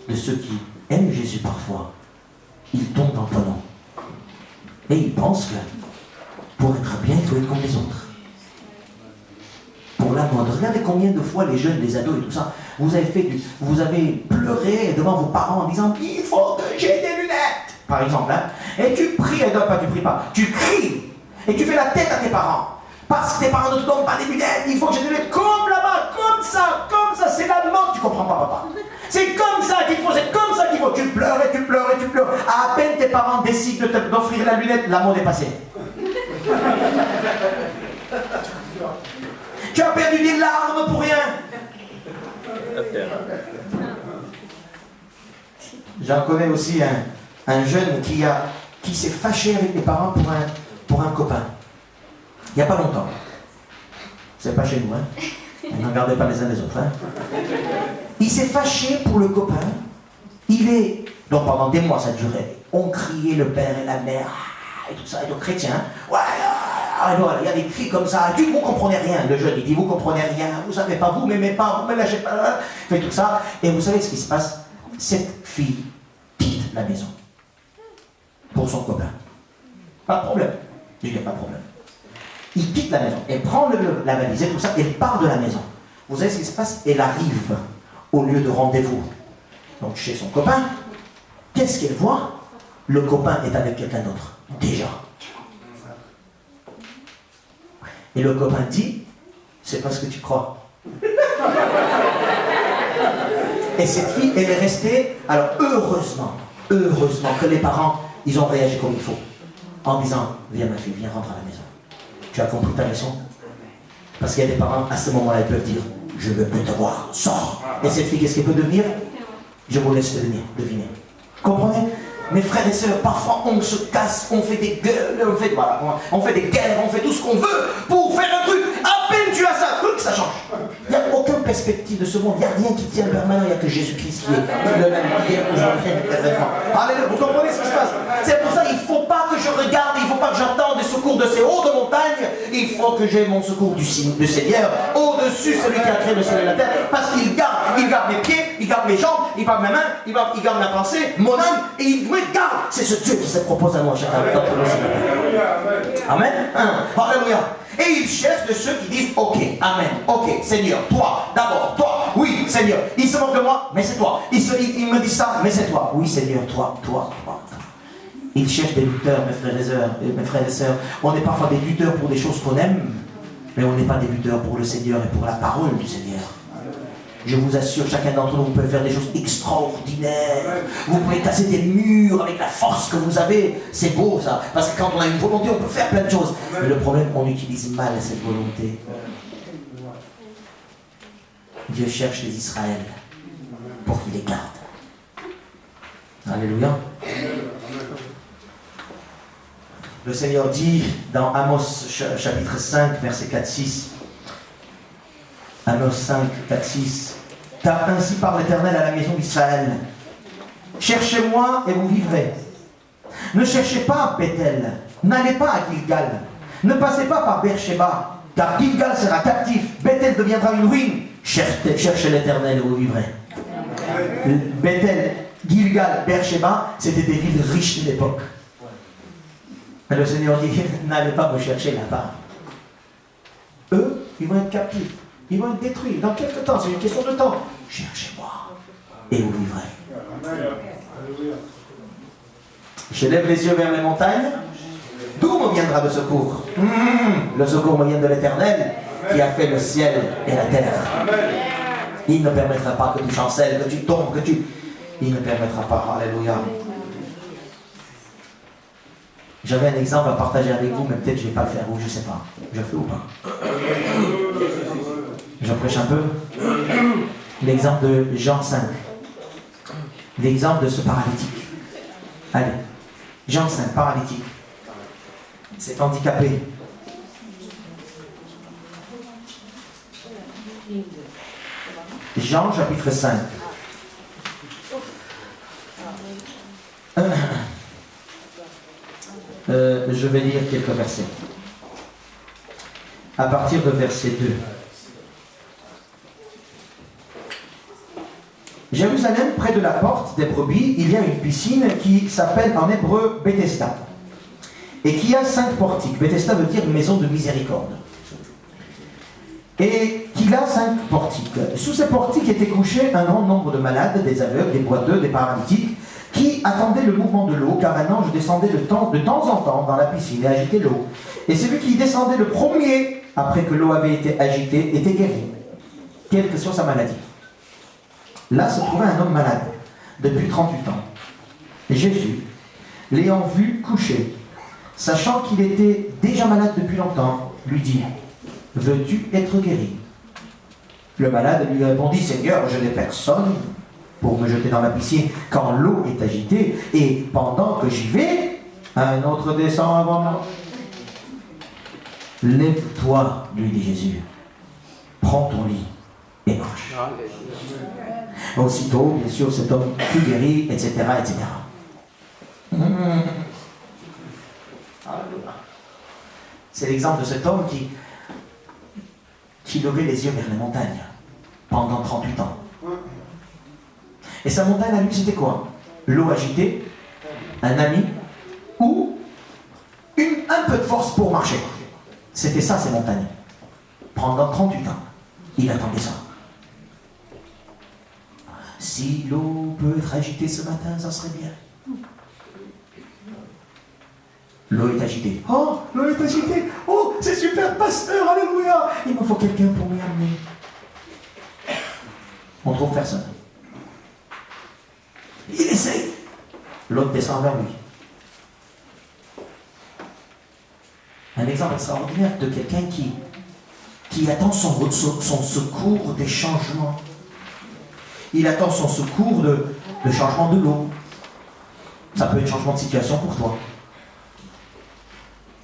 de ceux qui aiment Jésus parfois, ils tombent dans le panneau. Et ils pensent que pour être bien, il faut être comme les autres. Pour la mode. Regardez combien de fois les jeunes, les ados et tout ça, vous avez pleuré devant vos parents en disant il faut que j'ai des lunettes, par exemple. Hein? Et tu pries, tu pries pas, tu cries et tu fais la tête à tes parents. Parce que tes parents ne te donnent pas des lunettes, il faut que j'ai des lunettes comme là-bas, comme ça, c'est la mode, tu comprends pas, papa. C'est comme ça qu'il faut, c'est comme ça qu'il faut. Tu pleures et tu pleures et tu pleures. À peine tes parents décident d'offrir la lunette, la mode est passée. Tu as perdu des larmes pour rien. J'en connais aussi un jeune qui s'est fâché avec les parents pour un copain. Il n'y a pas longtemps. C'est pas chez nous, hein. Ne regardez pas les uns les autres, hein. Il s'est fâché pour le copain. Donc pendant des mois ça durait. On criait le père et la mère, et tout ça, et donc chrétien. Ouais, alors il y a des cris comme ça. Vous comprenez rien. Le jeune il dit vous comprenez rien. Vous savez pas, vous m'aimez pas, vous me lâchez pas. Fait tout ça. Et vous savez ce qui se passe? Cette fille quitte la maison pour son copain. Pas de problème. Je dis pas de problème. Il quitte la maison, elle prend la valise et tout ça, elle part de la maison. Vous savez ce qui se passe? Elle arrive au lieu de rendez-vous. Donc chez son copain, qu'est-ce qu'elle voit? Le copain est avec quelqu'un d'autre, déjà. Et le copain dit, c'est pas ce que tu crois. Et cette fille, elle est restée, alors heureusement que les parents, ils ont réagi comme il faut. En disant, viens ma fille, viens rentrer à la maison. Tu as compris ta leçon? Parce qu'il y a des parents, à ce moment-là, ils peuvent dire je ne veux plus te voir, sors. Et cette fille, qu'est-ce qu'elle peut devenir? Je vous laisse deviner. Comprenez? Mes frères et sœurs, parfois on se casse, on fait des gueules, on fait des guerres, on fait tout ce qu'on veut pour faire un truc. À peine tu as ça, tout ça change. Il n'y a aucune perspective de ce monde, il n'y a rien qui tient permanent, il n'y a que Jésus-Christ qui est le même hier, aujourd'hui, éternellement. Alléluia, vous comprenez ce qui se passe? C'est pour ça qu'il ne faut pas que je regarde, il ne faut pas que j'attende des secours de ces hauts de montagne, il faut que j'ai mon secours du Seigneur, au-dessus celui qui a créé le ciel et la terre, parce qu'il garde mes pieds, il garde mes jambes, il garde mes mains, il garde ma pensée, mon âme, et il me garde. C'est ce Dieu qui se propose à moi chacun d'entre nous. Amen. Alléluia. Et il cherche de ceux qui disent ok, amen, ok, Seigneur, toi, d'abord, toi, oui, Seigneur, il se moque de moi, mais c'est toi. Il me dit ça, mais c'est toi. Oui, Seigneur, toi. Il cherche des lutteurs, mes frères et sœurs. On est parfois des lutteurs pour des choses qu'on aime, mais on n'est pas des lutteurs pour le Seigneur et pour la parole du Seigneur. Je vous assure, chacun d'entre nous, vous pouvez faire des choses extraordinaires. Vous pouvez casser des murs avec la force que vous avez. C'est beau ça, parce que quand on a une volonté, on peut faire plein de choses. Mais le problème, on utilise mal cette volonté. Dieu cherche les Israël pour qu'il les garde. Alléluia. Le Seigneur dit dans Amos chapitre 5, verset 4-6. Amos 5, 4-6. Car ainsi parle l'Éternel à la maison d'Israël. Cherchez-moi et vous vivrez. Ne cherchez pas à Bethel. N'allez pas à Gilgal. Ne passez pas par Beersheba. Car Gilgal sera captif. Bethel deviendra une ruine. Cherchez l'Éternel et vous vivrez. Bethel, Gilgal, Beersheba, c'était des villes riches de l'époque. Et le Seigneur dit, n'allez pas me chercher là-bas. Eux, ils vont être captifs. Ils vont être détruits. Dans quelques temps, c'est une question de temps. Cherchez-moi et vous vivrez. Je lève les yeux vers les montagnes. D'où me viendra le secours? Le secours me vient de l'Éternel qui a fait le ciel et la terre. Il ne permettra pas que tu chancelles, que tu tombes, Il ne permettra pas. Alléluia. J'avais un exemple à partager avec vous, mais peut-être je ne vais pas le faire, ou je ne sais pas. Je fais ou pas? Je prêche un peu. L'exemple de Jean 5. L'exemple de ce paralytique. Allez. Jean 5, paralytique. C'est handicapé. Jean chapitre 5. Je vais lire quelques versets. À partir de verset 2. Jérusalem, près de la porte des brebis, il y a une piscine qui s'appelle en hébreu Bethesda. et qui a 5 portiques. Bethesda veut dire maison de miséricorde. Et qu'il a 5 portiques. Sous ces portiques étaient couchés un grand nombre de malades, des aveugles, des boiteux, des paralytiques, qui attendaient le mouvement de l'eau, car un ange descendait de temps en temps dans la piscine et agitait l'eau. Et celui qui descendait le premier, après que l'eau avait été agitée, était guéri, quelle que soit sa maladie. Là se trouvait un homme malade, depuis 38 ans. Et Jésus, l'ayant vu couché, sachant qu'il était déjà malade depuis longtemps, lui dit: veux-tu être guéri? Le malade lui répondit: Seigneur, je n'ai personne pour me jeter dans la piscine quand l'eau est agitée, et pendant que j'y vais, un autre descend avant moi. Lève-toi, lui dit Jésus, prends ton lit et marche. Aussitôt, bien sûr, cet homme fut guéri, etc., etc. C'est l'exemple de cet homme qui levait les yeux vers les montagnes pendant 38 ans. Et sa montagne à lui, c'était quoi? L'eau agitée, un ami, ou un peu de force pour marcher. C'était ça, ces montagnes. Pendant 38 ans, il attendait ça. Si l'eau peut être agitée ce matin, ça serait bien. L'eau est agitée. Oh, l'eau est agitée. Oh, c'est super, pasteur, alléluia. Il me faut quelqu'un pour m'y amener. On trouve personne. Il essaye. L'autre descend vers lui. Un exemple extraordinaire de quelqu'un qui attend son secours des changements. Il attend son secours de changement de l'eau. Ça peut être changement de situation pour toi.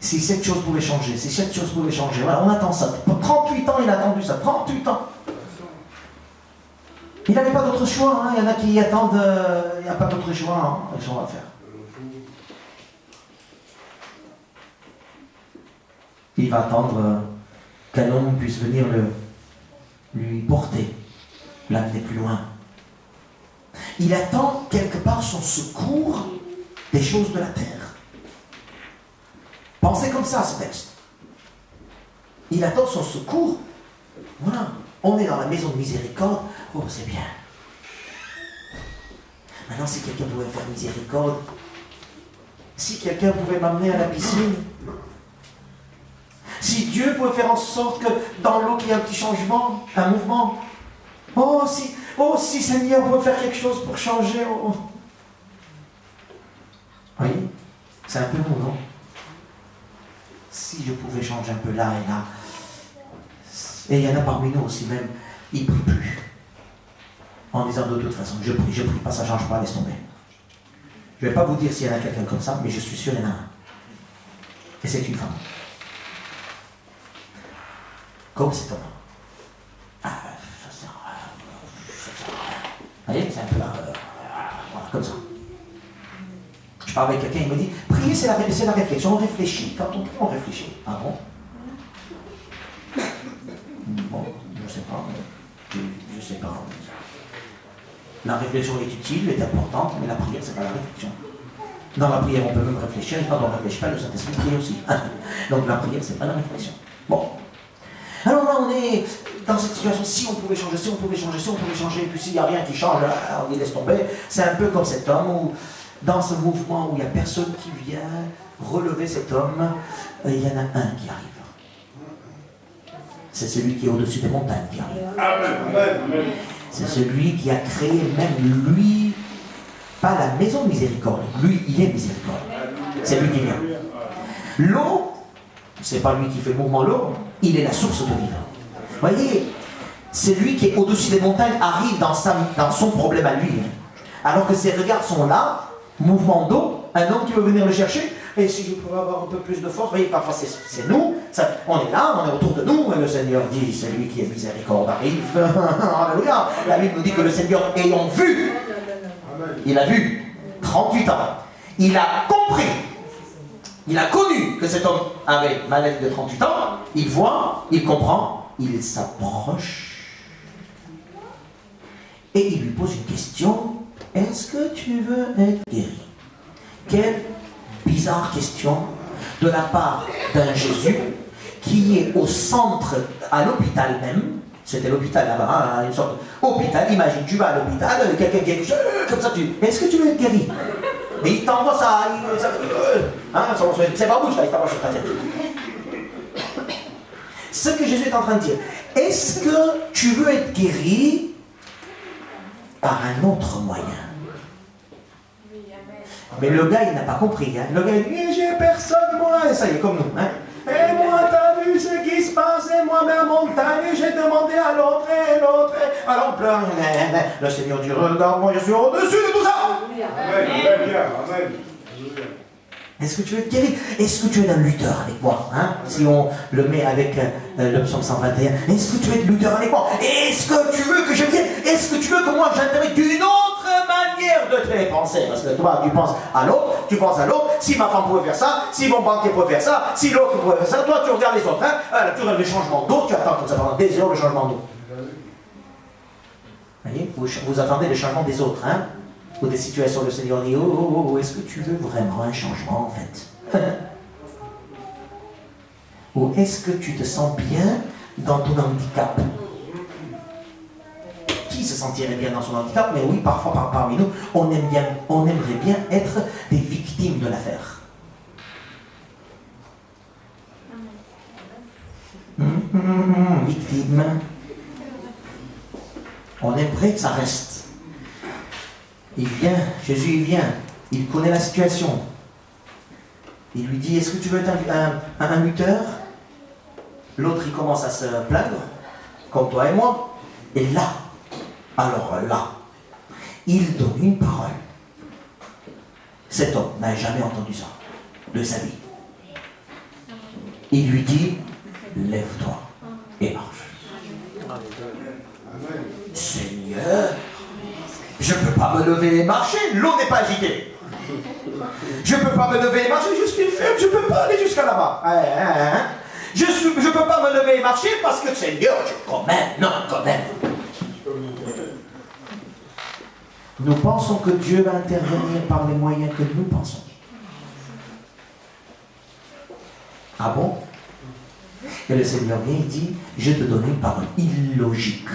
Si cette chose pouvait changer, si cette chose pouvait changer, voilà, on attend ça. 38 ans, il a attendu ça, 38 ans. Il n'avait pas d'autre choix, hein. Il y en a qui attendent, il n'y a pas d'autre choix, hein. Ils sont à faire. Il va attendre qu'un homme puisse venir lui porter, l'amener plus loin. Il attend quelque part son secours des choses de la terre. Pensez comme ça, ce texte. Il attend son secours. Voilà. On est dans la maison de miséricorde. Oh, c'est bien. Maintenant, si quelqu'un pouvait faire miséricorde, si quelqu'un pouvait m'amener à la piscine, si Dieu pouvait faire en sorte que dans l'eau, qu'il y ait un petit changement, un mouvement. Oh, si Seigneur pouvait faire quelque chose pour changer. Oh. Oui, c'est un peu bon, non? Si je pouvais changer un peu là et là. Et il y en a parmi nous aussi même, ils ne prient plus. En disant de toute façon, je prie pas, ça ne change pas, laisse tomber. Je ne vais pas vous dire s'il y en a quelqu'un comme ça, mais je suis sûr qu'il y en a un. Et c'est une femme. Comme cet homme. Ah, ça sert à rien. Vous voyez, c'est un peu là. Voilà, comme ça. Je parle avec quelqu'un, il me dit, prier c'est la réflexion, on réfléchit. Quand on prie, on réfléchit. Ah bon? Bon, je sais pas. Je sais pas. La réflexion est utile, est importante, mais la prière, c'est pas la réflexion. Dans la prière, on peut même réfléchir, et quand on ne réfléchit pas, le Saint-Esprit prie aussi. Donc la prière, c'est pas la réflexion. Bon. Alors là, on est dans cette situation, si on pouvait changer, et puis s'il n'y a rien qui change, on y laisse tomber. C'est un peu comme cet homme où, dans ce mouvement où il n'y a personne qui vient relever cet homme, il y en a un qui arrive. C'est celui qui est au-dessus des montagnes qui arrive. Amen. C'est celui qui a créé même lui, pas la maison de miséricorde, lui il est miséricorde. C'est lui qui vient. L'eau, c'est pas lui qui fait le mouvement l'eau, il est la source de vie. Vous voyez, c'est lui qui est au-dessus des montagnes, arrive dans son problème à lui. Alors que ses regards sont là, mouvement d'eau, un homme qui veut venir le chercher, et si je pouvais avoir un peu plus de force, vous voyez, parfois c'est nous, on est là, on est autour de nous, et le Seigneur dit, c'est lui qui est miséricorde arrive. Alléluia. La Bible nous dit que le Seigneur, ayant vu, il a vu, 38 ans, il a compris, il a connu que cet homme avait maladie de 38 ans, il voit, il comprend, il s'approche, et il lui pose une question, est-ce que tu veux être guéri? Quelle bizarre question. de la part d'un Jésus qui est au centre, à l'hôpital même. C'était l'hôpital là-bas, hein, une sorte d'hôpital. Imagine, tu vas à l'hôpital, quelqu'un qui est comme ça, est-ce que tu veux être guéri? Mais il t'envoie ça, c'est pas bouche là, il t'envoie sur ta tête. Ce que Jésus est en train de dire, est-ce que tu veux être guéri par un autre moyen? Mais le gars, il n'a pas compris. Hein. Le gars, il dit, j'ai personne, moi. Et ça y est, comme nous. Hein. Et moi, t'as vu ce qui se passe, et moi, ma montagne, j'ai demandé à l'autre et l'autre. Alors, on pleure. Le Seigneur dit, regarde, moi, je suis au-dessus de tout ça. Amen. Est-ce que tu veux être guéri? Est-ce que tu es un lutteur avec moi, hein? Si on le met avec le psaume 121, est-ce que tu es un lutteur avec moi? Est-ce que tu veux que je vienne? Est-ce que tu veux que moi j'intervienne d'une autre manière de te faire penser? Parce que toi, tu penses à l'autre, si ma femme pouvait faire ça, si mon banquier pouvait faire ça, si l'autre pouvait faire ça, toi tu regardes les autres, hein? Alors, tu regardes le changement d'eau, tu attends comme ça pendant des heures le changement d'eau. Voyez, vous attendez le changement des autres, hein? Ou des situations où le Seigneur dit, est-ce que tu veux vraiment un changement en fait? Ou est-ce que tu te sens bien dans ton handicap? Qui se sentirait bien dans son handicap? Mais oui, parfois parmi nous, on aimerait bien être des victimes de l'affaire. Victime. On aimerait que ça reste. Il vient, Jésus il vient, il connaît la situation. Il lui dit, est-ce que tu veux être un lutteur? L'autre il commence à se plaindre, comme toi et moi. Et là, il donne une parole. Cet homme n'a jamais entendu ça de sa vie. Il lui dit, lève-toi et marche. Seigneur, je ne peux pas me lever et marcher, l'eau n'est pas agitée. Je ne peux pas me lever et marcher, je suis ferme, je ne peux pas aller jusqu'à là-bas. Je ne peux pas me lever et marcher parce que Seigneur, quand même. Nous pensons que Dieu va intervenir par les moyens que nous pensons. Ah bon? Et le Seigneur vient et dit, je te donne une parole illogique.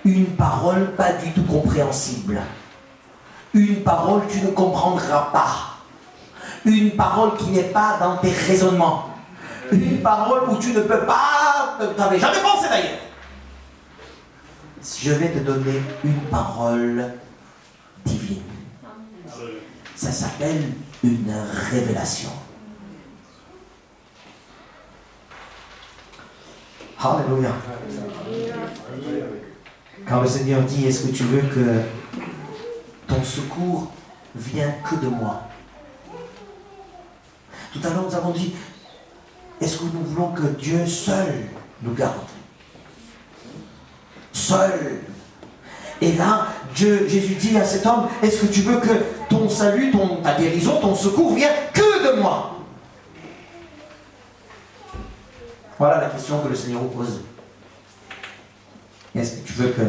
Une parole pas du tout compréhensible. Une parole que tu ne comprendras pas. Une parole qui n'est pas dans tes raisonnements. Une parole où tu ne peux pas... Tu n'avais jamais pensé d'ailleurs. Je vais te donner une parole divine. Ça s'appelle une révélation. Alléluia. Quand le Seigneur dit, est-ce que tu veux que ton secours vienne que de moi? Tout à l'heure, nous avons dit, est-ce que nous voulons que Dieu seul nous garde? Seul. Et là, Jésus dit à cet homme, est-ce que tu veux que ton salut, ta guérison, ton secours vienne que de moi? Voilà la question que le Seigneur vous pose. Est-ce que tu veux que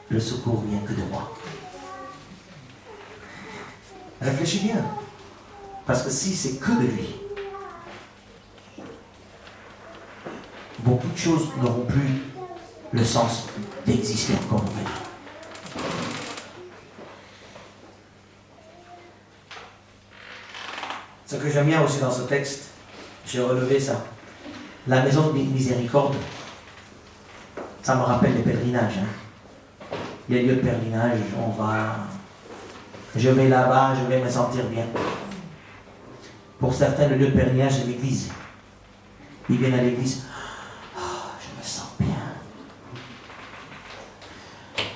le secours vienne que de moi? Réfléchis bien. Parce que si c'est que de lui, beaucoup de choses n'auront plus le sens d'exister encore en fait. Ce que j'aime bien aussi dans ce texte, j'ai relevé ça. La maison de miséricorde, ça me rappelle les pèlerinages. Hein. Les lieux de pèlerinage, je vais là-bas, je vais me sentir bien. Pour certains, le lieu de pèlerinage, c'est l'église. Ils viennent à l'église, je me sens bien.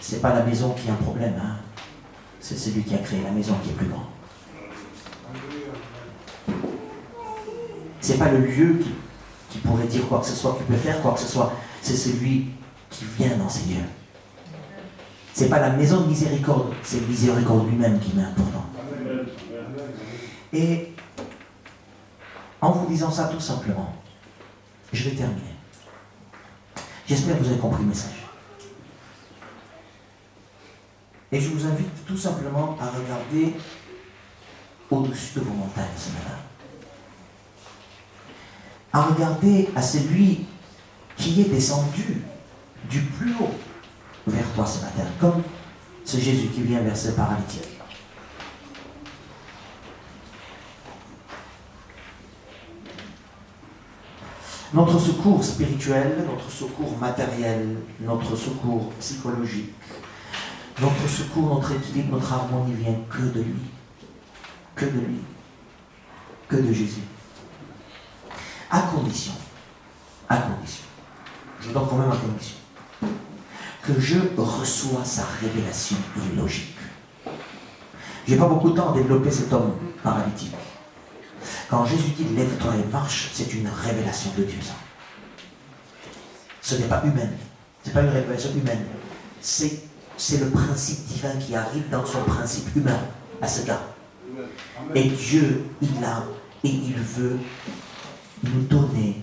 C'est pas la maison qui a un problème, hein. C'est celui qui a créé la maison qui est plus grand. C'est pas le lieu qui pourrait dire quoi que ce soit, qui peut faire quoi que ce soit. C'est celui qui vient dans ces lieux. C'est pas la maison de miséricorde, c'est le miséricorde lui-même qui est important. Et en vous disant ça tout simplement, je vais terminer. J'espère que vous avez compris le message. Et je vous invite tout simplement à regarder au-dessus de vos montagnes ce matin. À regarder à celui qui est descendu du plus haut vers toi ce matin, comme ce Jésus qui vient vers ce paralytique. Notre secours spirituel, notre secours matériel, notre secours psychologique, notre secours, notre équilibre, notre harmonie vient que de lui. Que de lui. Que de Jésus. À condition, je donne quand même à condition, que je reçois sa révélation illogique. Je n'ai pas beaucoup de temps à développer cet homme paralytique. Quand Jésus dit « lève-toi et marche », c'est une révélation de Dieu, ça. Ce n'est pas humain. Ce n'est pas une révélation humaine. C'est le principe divin qui arrive dans son principe humain à ce gars. Et Dieu, il veut nous donner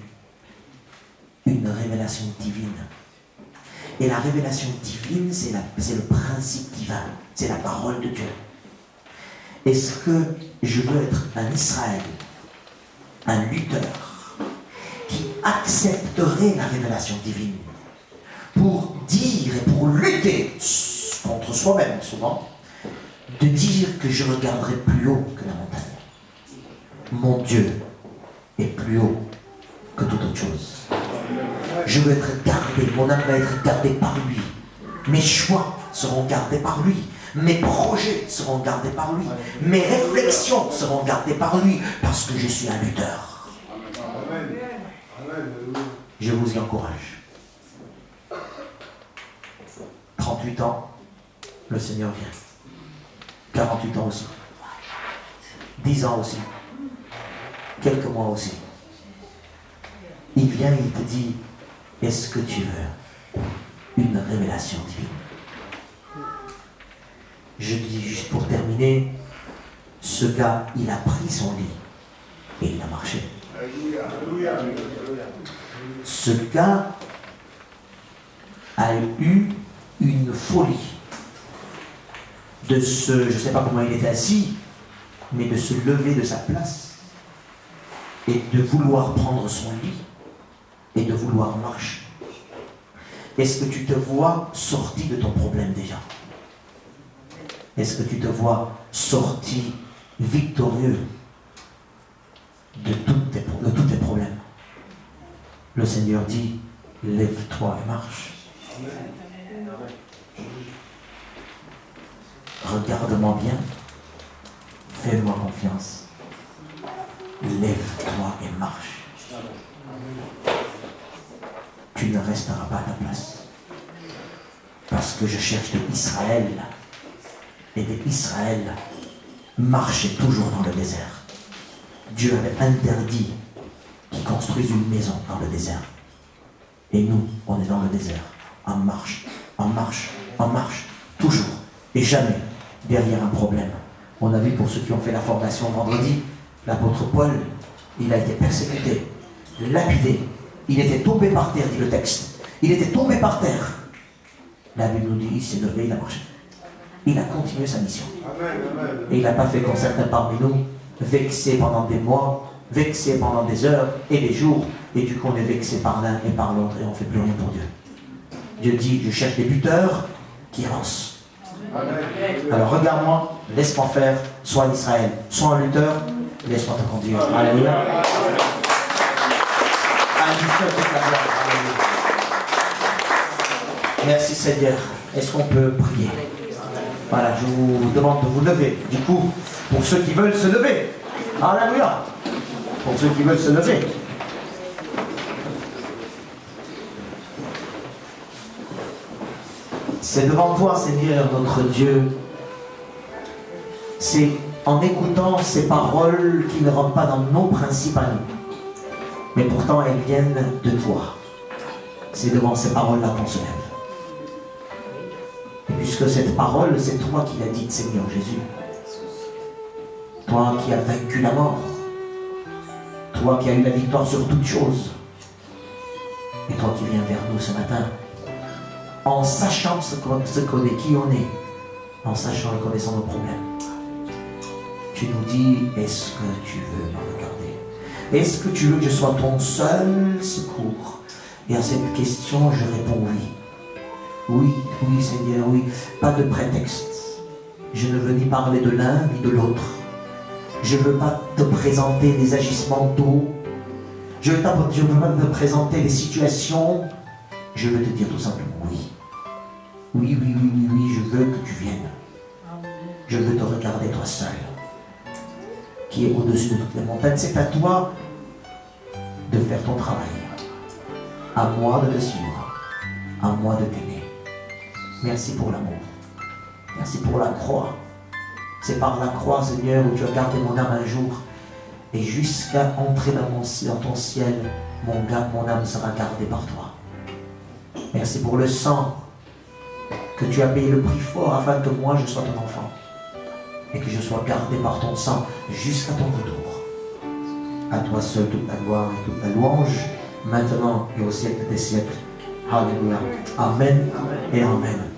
une révélation divine. Et la révélation divine, c'est le principe divin. C'est la parole de Dieu. Est-ce que je veux être un Israël, un lutteur, qui accepterait la révélation divine pour dire et pour lutter contre soi-même souvent, de dire que je regarderai plus haut que la montagne. Mon Dieu est plus haut que toute autre chose. Je veux être gardé, mon âme va être gardée par lui. Mes choix seront gardés par lui. Mes projets seront gardés par lui. Mes réflexions seront gardées par lui, parce que je suis un lutteur. Je vous y encourage. 38 ans, le Seigneur vient. 48 ans aussi. 10 ans aussi. Quelques mois aussi. Il vient, il te dit, est-ce que tu veux une révélation divine? Je dis juste pour terminer, ce gars, il a pris son lit et il a marché. Ce gars a eu une folie de je ne sais pas comment il était assis, mais de se lever de sa place et de vouloir prendre son lit et de vouloir marcher. Est-ce que tu te vois sorti de ton problème déjà? Est-ce que tu te vois sorti victorieux de tous tes problèmes? Le Seigneur dit, lève-toi et marche. Regarde-moi bien, fais-moi confiance. Lève-toi et marche. Tu ne resteras pas à ta place. Parce que je cherche des Israël. Et des Israël marchaient toujours dans le désert. Dieu avait interdit qu'ils construisent une maison dans le désert. Et nous, on est dans le désert. En marche, en marche, en marche. Toujours. Et jamais derrière un problème. On a vu pour ceux qui ont fait la formation vendredi, l'apôtre Paul, il a été persécuté, lapidé. Il était tombé par terre, dit le texte. Il était tombé par terre. La Bible nous dit, il s'est levé, il a marché. Il a continué sa mission. Et il n'a pas fait comme certains parmi nous, vexés pendant des mois, vexés pendant des heures et des jours, et du coup on est vexé par l'un et par l'autre et on ne fait plus rien pour Dieu. Dieu dit, je cherche des buteurs qui avancent. Alors regarde-moi, laisse-moi faire, sois en Israël, sois un lutteur, laisse-moi te conduire. Alléluia. Merci Seigneur. Est-ce qu'on peut prier? Voilà, je vous demande de vous lever. Du coup, pour ceux qui veulent se lever. Alléluia. Pour ceux qui veulent se lever. C'est devant toi, Seigneur, notre Dieu. C'est en écoutant ces paroles qui ne rentrent pas dans nos principes à nous. Mais pourtant, elles viennent de toi. C'est devant ces paroles-là qu'on se lève. Et puisque cette parole, c'est toi qui l'as dite, Seigneur Jésus. Toi qui as vaincu la mort. Toi qui as eu la victoire sur toutes choses. Et toi qui viens vers nous ce matin. En sachant ce qu'on est, qui on est. En sachant et connaissant nos problèmes. tu nous dis, est-ce que tu veux me regarder? Est-ce que tu veux que je sois ton seul secours? Et à cette question, je réponds oui. Oui, oui Seigneur, oui. Pas de prétexte. Je ne veux ni parler de l'un ni de l'autre. Je ne veux pas te présenter des agissements d'eau. Je ne veux pas te présenter des situations. Je veux te dire tout simplement oui. Oui, oui, oui, oui, oui, je veux que tu viennes. Je veux te regarder toi seul, qui est au-dessus de toutes les montagnes. C'est à toi de faire ton travail. À moi de te suivre. À moi de t'aimer. Merci pour l'amour. Merci pour la croix. C'est par la croix, Seigneur, où tu as gardé mon âme un jour. Et jusqu'à entrer dans ton ciel, mon âme sera gardée par toi. Merci pour le sang que tu as payé le prix fort afin que moi je sois ton enfant. Et que je sois gardé par ton sang jusqu'à ton retour. À toi seul toute la gloire et toute la louange, maintenant et au siècle des siècles. Alléluia. Amen et Amen.